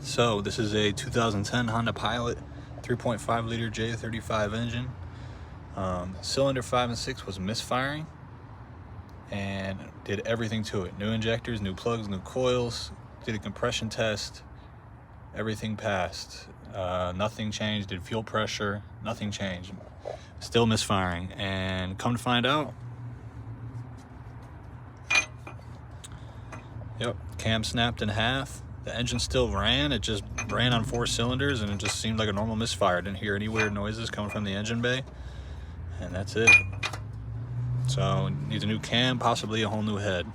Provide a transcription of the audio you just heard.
So this is a 2010 Honda Pilot 3.5 liter J35 engine. Cylinder 5 and 6 was misfiring and did everything to it. New injectors, new plugs, new coils, did a compression test, everything passed. Nothing changed, did fuel pressure, nothing changed. Still misfiring, and come to find out, yep, cam snapped in half. The engine still ran, it just ran on 4 cylinders and it just seemed like a normal misfire. Didn't hear any weird noises coming from the engine bay, and that's it. So needs a new cam, possibly a whole new head.